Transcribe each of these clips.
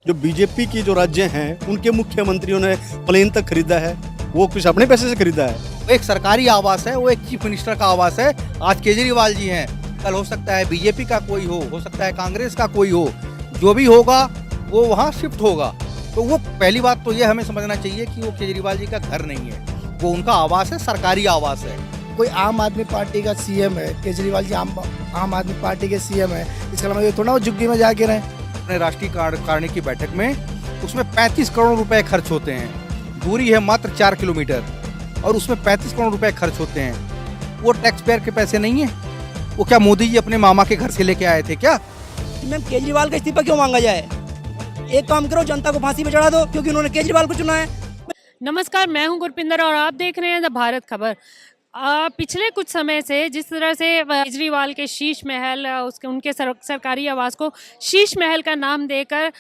जो बीजेपी की जो राज्य हैं उनके मुख्यमंत्रियों ने प्लेन तक खरीदा है, वो कुछ अपने पैसे से खरीदा है। वो एक सरकारी आवास है, वो एक चीफ मिनिस्टर का आवास है। आज केजरीवाल जी हैं, कल हो सकता है बीजेपी का कोई हो सकता है कांग्रेस का कोई हो, जो भी होगा वो वहाँ शिफ्ट होगा। तो वो पहली बात तो ये हमें समझना चाहिए कि वो केजरीवाल जी का घर नहीं है, वो उनका आवास है, सरकारी आवास है। कोई आम आदमी पार्टी का सीएम है, केजरीवाल जी आम आदमी पार्टी के सीएम है, इसका मतलब ये थोड़ा वो झुग्गी में जाके रहे। अपने राष्ट्रीय कार्यकारिणी की बैठक में उसमें 35 करोड़ रुपए खर्च होते हैं। दूरी है मात्र 4 किलोमीटर और उसमें 35 करोड़ रुपए खर्च होते हैं। वो टैक्स पेयर के पैसे नहीं है। वो क्या मोदी जी अपने मामा के घर से लेके आए थे क्या? मैम केजरीवाल का इस्तीफा क्यों मांगा जाए? एक काम करो, जनता को फांसी पे चढ़ा दो, क्योंकि उन्होंने केजरीवाल को चुना है। नमस्कार, मैं हूं गुरपिंदर और आप देख रहे हैं द भारत खबर। पिछले कुछ समय से जिस तरह से केजरीवाल के शीश महल उसके उनके सरकारी आवास को शीश महल का नाम देकर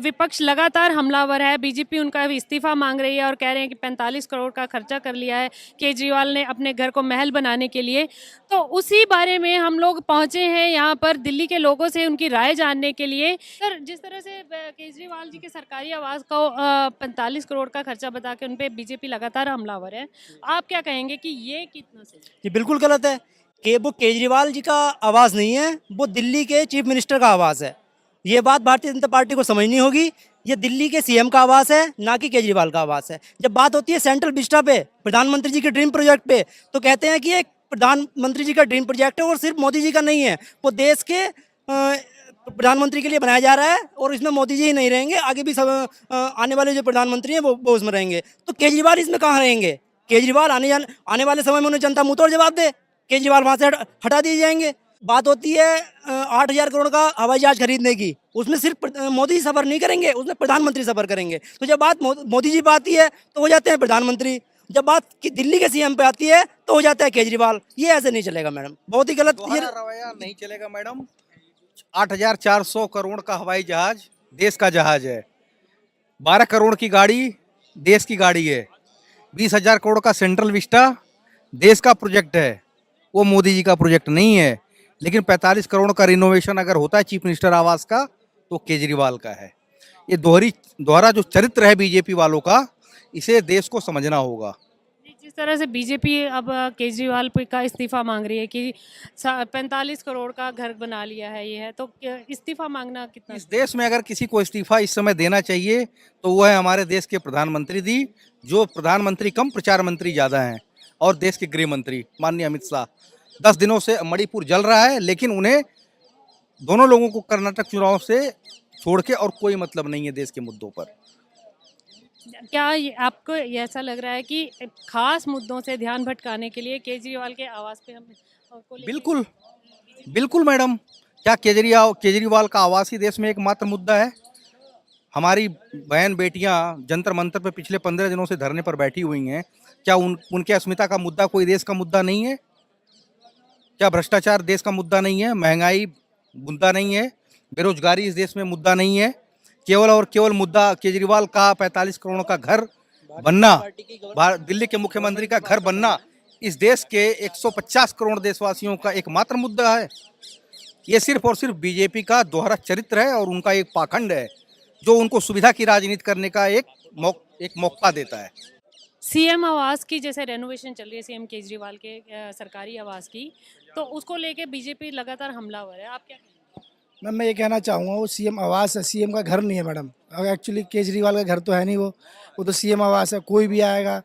विपक्ष लगातार हमलावर है। बीजेपी उनका इस्तीफा मांग रही है और कह रहे हैं कि 45 करोड़ का खर्चा कर लिया है केजरीवाल ने अपने घर को महल बनाने के लिए। तो उसी बारे में हम लोग पहुंचे हैं यहाँ पर दिल्ली के लोगों से उनकी राय जानने के लिए। सर, जिस तरह से केजरीवाल जी के सरकारी आवास को 45 करोड़ का खर्चा बता के उन पर बीजेपी लगातार हमलावर है, आप क्या कहेंगे कि ये कितना सही? ये बिल्कुल गलत है कि वो केजरीवाल जी का आवास नहीं है, वो दिल्ली के चीफ मिनिस्टर का आवास है। ये बात भारतीय जनता पार्टी को समझनी होगी। ये दिल्ली के सीएम का आवास है, ना कि केजरीवाल का आवास है। जब बात होती है सेंट्रल विस्टा पे, प्रधानमंत्री जी के ड्रीम प्रोजेक्ट पे, तो कहते हैं कि ये प्रधानमंत्री जी का ड्रीम प्रोजेक्ट है और सिर्फ मोदी जी का नहीं है, वो देश के प्रधानमंत्री के लिए बनाया जा रहा है और इसमें मोदी जी ही नहीं रहेंगे, आगे भी सब आने वाले जो प्रधानमंत्री हैं वो उसमें रहेंगे। तो केजरीवाल इसमें कहाँ रहेंगे? केजरीवाल आने वाले समय में उन्हें जनता मुंह तोड़ जवाब दे, केजरीवाल वहां से हटा दिए जाएंगे। बात होती है 8,000 करोड़ का हवाई जहाज खरीदने की, उसमें सिर्फ मोदी सफर नहीं करेंगे, उसमें प्रधानमंत्री सफर करेंगे। तो जब बात मोदी जी पे आती है तो हो जाते हैं प्रधानमंत्री, जब बात की दिल्ली के सीएम पे आती है तो हो जाता है केजरीवाल। ये ऐसे नहीं चलेगा मैडम, बहुत ही गलत ये रवैया नहीं चलेगा मैडम। 8,400 करोड़ का हवाई जहाज देश का जहाज है। 12 करोड़ की गाड़ी देश की गाड़ी है। 20,000 करोड़ का सेंट्रल विस्टा देश का प्रोजेक्ट है, वो मोदी जी का प्रोजेक्ट नहीं है। लेकिन 45 करोड़ का रिनोवेशन अगर होता है चीफ मिनिस्टर आवास का, तो केजरीवाल का है। ये दोहरा जो चरित्र है बीजेपी वालों का, इसे देश को समझना होगा। जिस तरह से बीजेपी अब केजरीवाल का इस्तीफा मांग रही है कि 45 करोड़ का घर बना लिया है, ये है तो इस्तीफा मांगना कितना? इस देश में अगर किसी को इस्तीफा इस समय देना चाहिए तो वो है हमारे देश के प्रधानमंत्री जी, जो प्रधानमंत्री कम प्रचार मंत्री ज़्यादा हैं, और देश के गृह मंत्री माननीय अमित शाह। 10 दिनों से मणिपुर जल रहा है, लेकिन उन्हें दोनों लोगों को कर्नाटक चुनाव से छोड़ के और कोई मतलब नहीं है देश के मुद्दों पर। क्या आपको ऐसा लग रहा है कि खास मुद्दों से ध्यान भटकाने के लिए केजरीवाल के आवास पे हम को लेके बिल्कुल बिल्कुल मैडम, क्या केजरीवाल का आवास ही देश में एकमात्र मुद्दा है? हमारी बहन बेटियां जंतर मंतर पे पिछले 15 दिनों से धरने पर बैठी हुई हैं। क्या उनके अस्मिता का मुद्दा कोई देश का मुद्दा नहीं है? क्या भ्रष्टाचार देश का मुद्दा नहीं है? महंगाई मुद्दा नहीं है? बेरोजगारी इस देश में मुद्दा नहीं है? केवल और केवल मुद्दा केजरीवाल का 45 करोड़ का घर बनना, दिल्ली के मुख्यमंत्री का घर बनना इस देश के 150 करोड़ देशवासियों का एकमात्र मुद्दा है। ये सिर्फ और सिर्फ बीजेपी का दोहरा चरित्र है और उनका एक पाखंड है, जो उनको सुविधा की राजनीति करने का एक मौका देता है। सीएम आवास की जैसे रेनोवेशन चल रही है सीएम केजरीवाल के सरकारी आवास की, तो उसको लेके बीजेपी लगातार हमलावर है, आप क्या कहेंगे? मैम मैं ये कहना चाहूँगा, वो सीएम आवास है, सीएम का घर नहीं है मैडम। एक्चुअली केजरीवाल का घर तो है नहीं, वो तो सीएम आवास है। कोई भी आएगा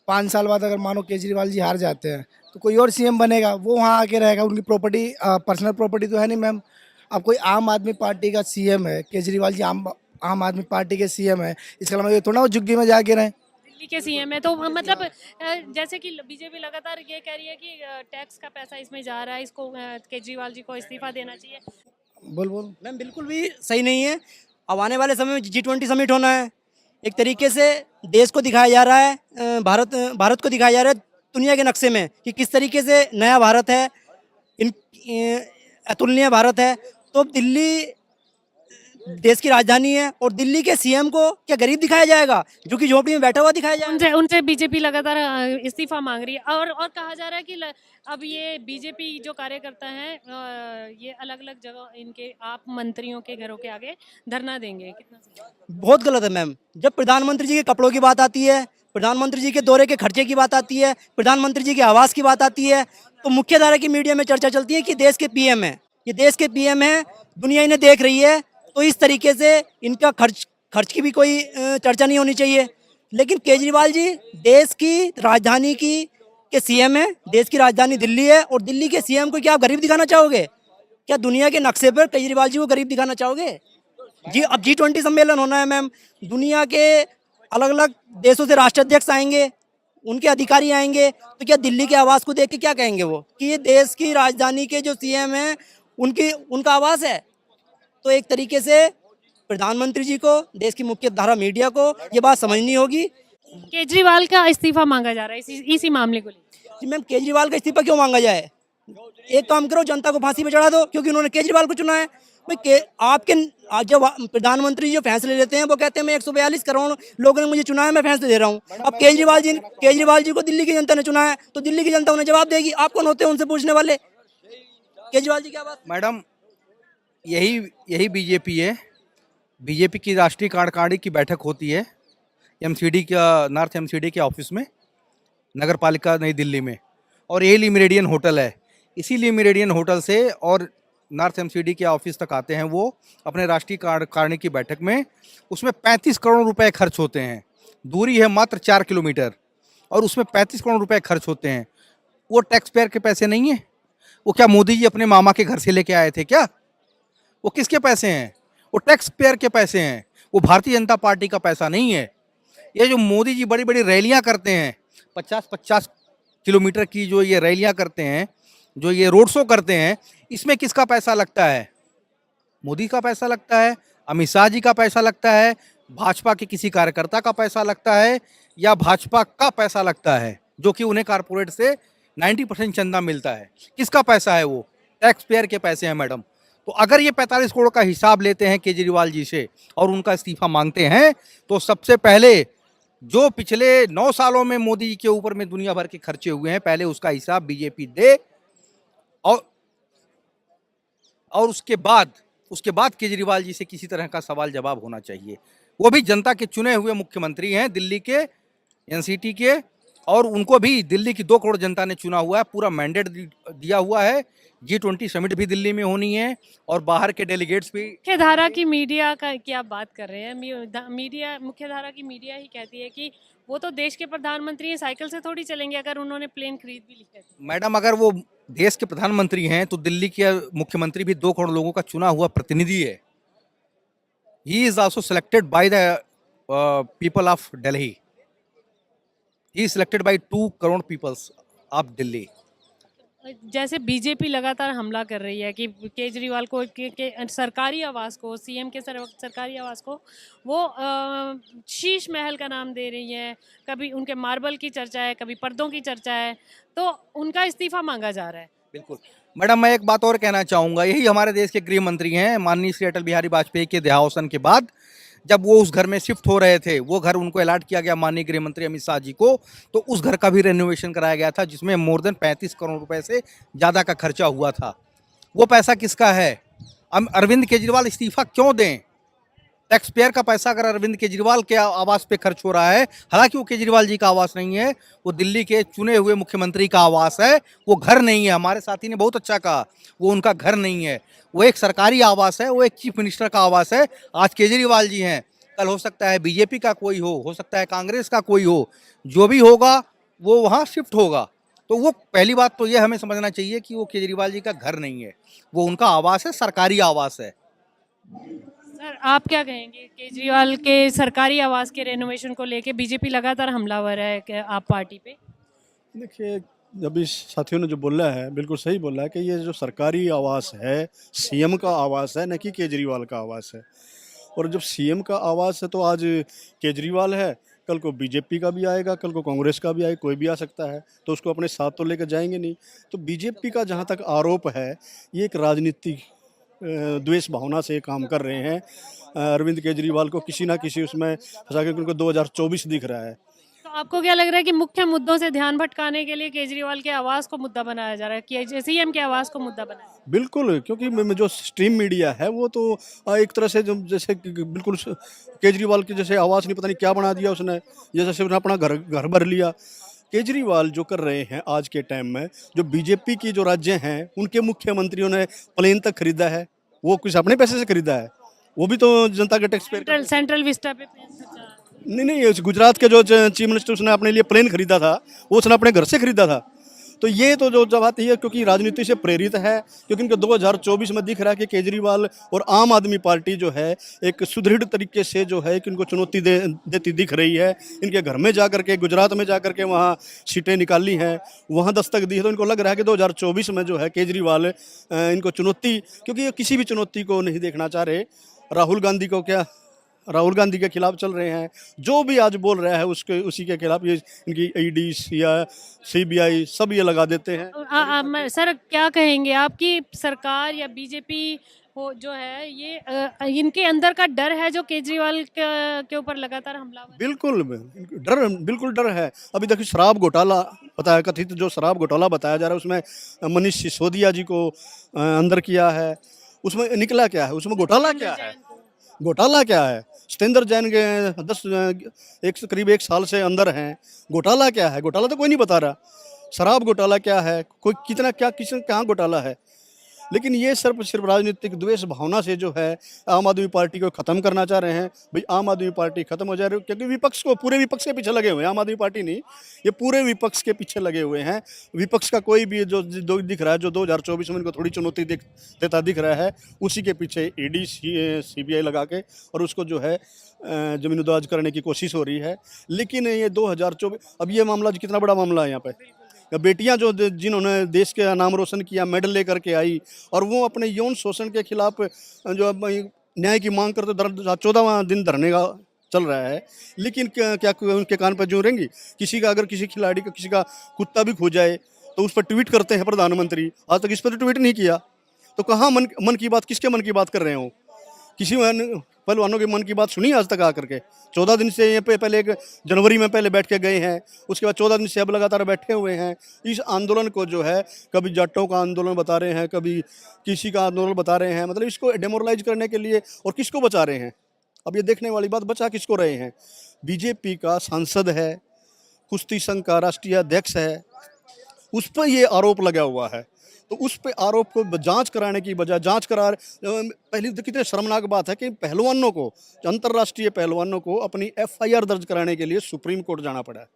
5 साल बाद, अगर मानो केजरीवाल जी हार जाते हैं तो कोई और सीएम बनेगा, वो वहाँ आके रहेगा। उनकी प्रॉपर्टी पर्सनल प्रॉपर्टी तो है नहीं मैम। अब कोई आम आदमी पार्टी का सीएम है, केजरीवाल जी आम आदमी पार्टी के सीएम है, इसका मतलब ये थोड़ा वो झुग्गी में जाके रहें। दिल्ली के सीएम है तो मतलब जैसे कि बीजेपी लगातार ये कह रही है कि टैक्स का पैसा इसमें जा रहा है, इसको केजरीवाल जी को इस्तीफा देना चाहिए। बोल मैम बिल्कुल भी सही नहीं है। अब आने वाले समय में G20 समिट होना है, एक तरीके से देश को दिखाया जा रहा है, भारत को दिखाया जा रहा है दुनिया के नक्शे में कि किस तरीके से नया भारत है, अतुलनीय भारत है। तो दिल्ली देश की राजधानी है, और दिल्ली के सीएम को क्या गरीब दिखाया जाएगा, जो कि झोपड़ी में बैठा हुआ दिखाया जाएगा? उनसे उनसे बीजेपी लगातार इस्तीफा मांग रही है, और कहा जा रहा है कि अब ये बीजेपी जो कार्यकर्ता हैं ये अलग अलग जगह इनके आप मंत्रियों के घरों के आगे धरना देंगे। कितना सही? बहुत गलत है मैम। जब प्रधानमंत्री जी के कपड़ों की बात आती है, प्रधानमंत्री जी के दौरे के खर्चे की बात आती है, प्रधानमंत्री जी के आवास की बात आती है, तो मुख्य धारा की मीडिया में चर्चा चलती है कि देश के पीएम है, ये देश के पीएम है, दुनिया इन्हें देख रही है, तो इस तरीके से इनका खर्च की भी कोई चर्चा नहीं होनी चाहिए। लेकिन केजरीवाल जी देश की राजधानी के सीएम है, देश की राजधानी दिल्ली है, और दिल्ली के सीएम को क्या आप गरीब दिखाना चाहोगे? क्या दुनिया के नक्शे पर केजरीवाल जी को गरीब दिखाना चाहोगे? जी, अब G20 सम्मेलन होना है मैम, दुनिया के अलग अलग देशों से राष्ट्राध्यक्ष आएंगे, उनके अधिकारी आएंगे, तो क्या दिल्ली के आवास को देख के क्या कहेंगे वो कि ये देश की राजधानी के जो सीएम हैं उनका आवास है? तो एक तरीके से प्रधानमंत्री जी को, देश की मुख्य धारा मीडिया को ये बात समझनी होगी। केजरीवाल का इस्तीफा मांगा जा रहा है इसी मामले को लेकर। कि मैम केजरीवाल का इस्तीफा क्यों मांगा जाए? एक काम करो, जनता को फांसी पे चढ़ा दो, क्योंकि उन्होंने केजरीवाल को चुना है। भाई आज जब प्रधानमंत्री जो फैसले लेते हैं वो कहते हैं मैं 142 करोड़ लोगों ने मुझे चुना है, मैं फैसले दे रहा हूँ। अब केजरीवाल जी को दिल्ली की जनता ने चुना है, तो दिल्ली की जनता उन्हें जवाब देगी। आप कौन होते हैं उनसे पूछने वाले? केजरीवाल जी क्या बात? मैडम, यही बीजेपी है। बीजेपी की राष्ट्रीय कार्यकारिणी की बैठक होती है एमसीडी का, नॉर्थ एमसीडी के ऑफिस में, नगर पालिका नई दिल्ली में, और ये मेरिडियन होटल है। इसीलिए मेरिडियन होटल से और नॉर्थ एमसीडी के ऑफिस तक आते हैं वो अपने राष्ट्रीय कार्यकारिणी की बैठक में। उसमें 35 करोड़ रुपए खर्च होते हैं। दूरी है मात्र 4 किलोमीटर, और उसमें 35 करोड़ रुपए खर्च होते हैं। वो टैक्स पेयर के पैसे नहीं है। वो क्या मोदी जी अपने मामा के घर से लेके आए थे क्या? वो किसके पैसे हैं? वो टैक्स पेयर के पैसे हैं। वो भारतीय जनता पार्टी का पैसा नहीं है। ये जो मोदी जी बड़ी बड़ी रैलियां करते हैं, 50-50 किलोमीटर की जो ये रैलियां करते हैं, जो ये रोड शो करते हैं, इसमें किसका पैसा लगता है? मोदी का पैसा लगता है, अमित शाह जी का पैसा लगता है, भाजपा के किसी कार्यकर्ता का पैसा लगता है, या भाजपा का पैसा लगता है, जो कि उन्हें कारपोरेट से 90% चंदा मिलता है। किसका पैसा है? वो टैक्स पेयर के पैसे हैं मैडम। तो अगर ये 45 करोड़ का हिसाब लेते हैं केजरीवाल जी से और उनका इस्तीफा मांगते हैं, तो सबसे पहले जो पिछले 9 सालों में मोदी जी के ऊपर में दुनिया भर के खर्चे हुए हैं, पहले उसका हिसाब बीजेपी दे, और उसके बाद केजरीवाल जी से किसी तरह का सवाल जवाब होना चाहिए। वो भी जनता के चुने हुए मुख्यमंत्री हैं दिल्ली के, एनसीटी के, और उनको भी दिल्ली की 2 करोड़ जनता ने चुना हुआ है, पूरा मैंडेट दिया हुआ है। G20 समिट भी दिल्ली में होनी है, और बाहर के डेलीगेट्स भी। मुख्य धारा की मीडिया का की आप बात कर रहे हैं, मुख्य धारा की मीडिया ही कहती है कि वो तो देश के प्रधानमंत्री हैं, साइकिल से थोड़ी चलेंगे अगर उन्होंने प्लेन खरीद भी लिया है। मैडम, अगर वो देश के प्रधानमंत्री हैं तो दिल्ली के मुख्यमंत्री भी 2 करोड़ लोगों का चुना हुआ प्रतिनिधि है। He is also selected by the people of Delhi. He is selected by 2 crore peoples of Delhi. जैसे बीजेपी लगातार हमला कर रही है कि केजरीवाल को के सरकारी आवास को, सीएम के सरकारी आवास को वो शीश महल का नाम दे रही है, कभी उनके मार्बल की चर्चा है, कभी पर्दों की चर्चा है, तो उनका इस्तीफा मांगा जा रहा है। बिल्कुल मैडम, मैं एक बात और कहना चाहूँगा। यही हमारे देश के गृह मंत्री हैं, माननीय श्री अटल बिहारी वाजपेयी के देहावसान के बाद जब वो उस घर में शिफ्ट हो रहे थे, वो घर उनको अलॉट किया गया माननीय गृह मंत्री अमित शाह जी को, तो उस घर का भी रेनोवेशन कराया गया था, जिसमें मोर देन 35 करोड़ रुपए से ज़्यादा का खर्चा हुआ था। वो पैसा किसका है? अरविंद केजरीवाल इस्तीफा क्यों दें? टैक्स पेयर का पैसा अगर अरविंद केजरीवाल के आवास पे खर्च हो रहा है, हालांकि वो केजरीवाल जी का आवास नहीं है, वो दिल्ली के चुने हुए मुख्यमंत्री का आवास है, वो घर नहीं है। हमारे साथी ने बहुत अच्छा कहा, वो उनका घर नहीं है, वो एक सरकारी आवास है, वो एक चीफ मिनिस्टर का आवास है। आज केजरीवाल जी हैं, कल हो सकता है बीजेपी का कोई हो सकता है कांग्रेस का कोई हो, जो भी होगा वो वहाँ शिफ्ट होगा। तो वो पहली बात तो ये हमें समझना चाहिए कि वो केजरीवाल जी का घर नहीं है, वो उनका आवास है, सरकारी आवास है। सर, आप क्या कहेंगे केजरीवाल के सरकारी आवास के रेनोवेशन को लेके? बीजेपी लगातार हमलावर है आप पार्टी पे। देखिए, जब इस साथियों ने जो बोला है बिल्कुल सही बोला है कि ये जो सरकारी आवास है सीएम का आवास है, न कि केजरीवाल का आवास है। और जब सीएम का आवास है तो आज केजरीवाल है, कल को बीजेपी का भी आएगा, कल को कांग्रेस का भी आएगा, कोई भी आ सकता है, तो उसको अपने साथ तो लेकर जाएंगे नहीं। तो बीजेपी का जहाँ तक आरोप है, ये एक राजनीतिक द्वेष भावना से काम कर रहे हैं। अरविंद केजरीवाल को किसी ना किसी उसमें फंसा के उनको 2024 दिख रहा है। तो आपको क्या लग रहा है कि मुख्य मुद्दों से ध्यान भटकाने के लिए केजरीवाल के आवास को मुद्दा बनाया जा रहा है कि सीएम के आवास को मुद्दा बनाया जा रहा बिल्कुल, क्योंकि जो स्ट्रीम मीडिया है वो तो एक तरह से जो जैसे कि बिल्कुल केजरीवाल की जैसे आवाज़ नहीं पता नहीं क्या बना दिया उसने, जैसे उसने अपना घर घर भर लिया। केजरीवाल जो कर रहे हैं आज के टाइम में, जो बीजेपी की जो राज्य हैं उनके मुख्यमंत्रियों ने प्लेन तक खरीदा है, वो कुछ अपने पैसे से खरीदा है, वो भी तो जनता के टैक्स पेयर है। सेंट्रल विस्टा पे प्लेन खर्चा। नहीं, उस गुजरात के जो चीफ मिनिस्टर उसने अपने लिए प्लेन खरीदा था, वो उसने अपने घर से खरीदा था। तो ये तो जो बात है क्योंकि राजनीति से प्रेरित है, क्योंकि इनको 2024 में दिख रहा है कि केजरीवाल और आम आदमी पार्टी जो है एक सुदृढ़ तरीके से जो है कि इनको चुनौती देती दिख रही है। इनके घर में जाकर के, गुजरात में जाकर के वहाँ सीटें निकाली हैं, वहाँ दस्तक दी है, तो इनको लग रहा है कि 2024 में जो है केजरीवाल इनको चुनौती, क्योंकि ये किसी भी चुनौती को नहीं देखना चाह रहे। राहुल गांधी के खिलाफ चल रहे हैं, जो भी आज बोल रहा है उसी के खिलाफ ये इनकी ईडी या सीबीआई सब ये लगा देते हैं। सर क्या कहेंगे, आपकी सरकार या बीजेपी हो जो है ये इनके अंदर का डर है जो केजरीवाल के ऊपर लगातार हमला हुआ है? बिल्कुल डर है। अभी देखिए शराब घोटाला बताया, कथित जो शराब घोटाला बताया जा रहा है उसमें मनीष सिसोदिया जी को अंदर किया है, उसमें निकला क्या है, उसमें घोटाला क्या है? सत्येंद्र जैन के करीब 1 साल से अंदर हैं, घोटाला क्या है? घोटाला तो कोई नहीं बता रहा। शराब घोटाला क्या है, कोई कितना क्या कहाँ घोटाला है? लेकिन ये सिर्फ राजनीतिक द्वेष भावना से जो है आम आदमी पार्टी को ख़त्म करना चाह रहे हैं। भाई आम आदमी पार्टी ख़त्म हो जा रही है, क्योंकि पूरे विपक्ष के पीछे लगे हुए हैं। आम आदमी पार्टी नहीं, ये पूरे विपक्ष के पीछे लगे हुए हैं। विपक्ष का कोई भी जो दिख रहा है, जो 2024 में इनको थोड़ी चुनौती देता दिख रहा है, उसी के पीछे ईडी सीबीआई लगा के और उसको जो है ज़मींदोज़ करने की कोशिश हो रही है। लेकिन ये 2024 अब ये मामला कितना बड़ा मामला है यहाँ पे। बेटियां जिन्होंने देश के नाम रोशन किया, मेडल लेकर के आई, और वो अपने यौन शोषण के खिलाफ जो अब न्याय की मांग करते 14वां दिन धरने का चल रहा है। लेकिन क्या उनके कान पर जूं रहेंगी? अगर किसी खिलाड़ी का किसी का कुत्ता भी खो जाए तो उस पर ट्वीट करते हैं प्रधानमंत्री। आज तक इस पर ट्वीट नहीं किया, तो कहाँ मन की बात, किसके मन की बात कर रहे हो? किसी पहलवानों के मन की बात सुनी आज तक आकर के? 14 दिन से ये पहले 1 जनवरी में पहले बैठ के गए हैं, उसके बाद 14 दिन से अब लगातार बैठे हुए हैं। इस आंदोलन को जो है कभी जाटों का आंदोलन बता रहे हैं, कभी किसी का आंदोलन बता रहे हैं, मतलब इसको डेमोरलाइज करने के लिए। और किसको बचा रहे हैं? अब ये देखने वाली बात, बचा किसको रहे हैं? बीजेपी का सांसद है, कुश्ती संघ का राष्ट्रीय अध्यक्ष है, उस पर ये आरोप लगा हुआ है। तो उस पे आरोप को जांच कराने की बजाय पहली तो कितनी शर्मनाक बात है कि पहलवानों को, अंतर्राष्ट्रीय पहलवानों को अपनी एफआईआर दर्ज कराने के लिए सुप्रीम कोर्ट जाना पड़ा है।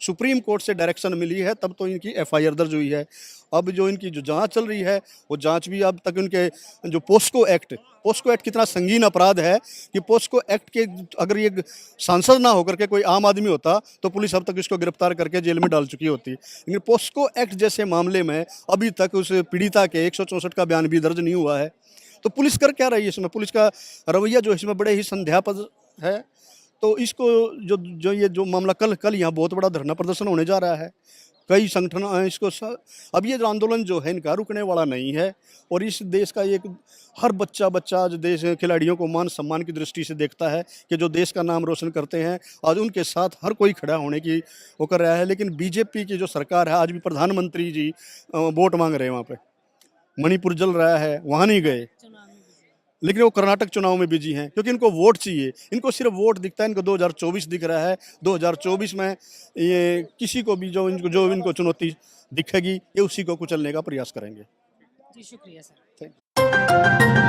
सुप्रीम कोर्ट से डायरेक्शन मिली है तब तो इनकी एफआईआर दर्ज हुई है। अब जो इनकी जो जांच चल रही है, वो जांच भी अब तक उनके जो पोस्को एक्ट कितना संगीन अपराध है कि पोस्को एक्ट के अगर ये सांसद ना होकर के कोई आम आदमी होता तो पुलिस अब तक इसको गिरफ्तार करके जेल में डाल चुकी होती। लेकिन पोस्को एक्ट जैसे मामले में अभी तक उस पीड़िता के 164 का बयान भी दर्ज नहीं हुआ है। तो पुलिस कर क्या रही है इसमें? पुलिस का रवैया जो इसमें बड़े ही संदेहास्पद है। तो इसको जो मामला कल यहाँ बहुत बड़ा धरना प्रदर्शन होने जा रहा है। कई संगठन इसको अब ये जो आंदोलन जो है इनका रुकने वाला नहीं है। और इस देश का हर बच्चा आज देश खिलाड़ियों को मान सम्मान की दृष्टि से देखता है कि जो देश का नाम रोशन करते हैं, आज उनके साथ हर कोई खड़ा होने की वो कर रहा है। लेकिन बीजेपी की जो सरकार है, आज भी प्रधानमंत्री जी वोट मांग रहे हैं वहाँ पे। मणिपुर जल रहा है, वहाँ नहीं गए, लेकिन वो कर्नाटक चुनाव में बिजी हैं क्योंकि इनको वोट चाहिए। इनको सिर्फ वोट दिखता है, इनको 2024 दिख रहा है। 2024 में ये किसी को भी जो इनको चुनौती दिखेगी, ये उसी को कुचलने का प्रयास करेंगे। जी शुक्रिया सर।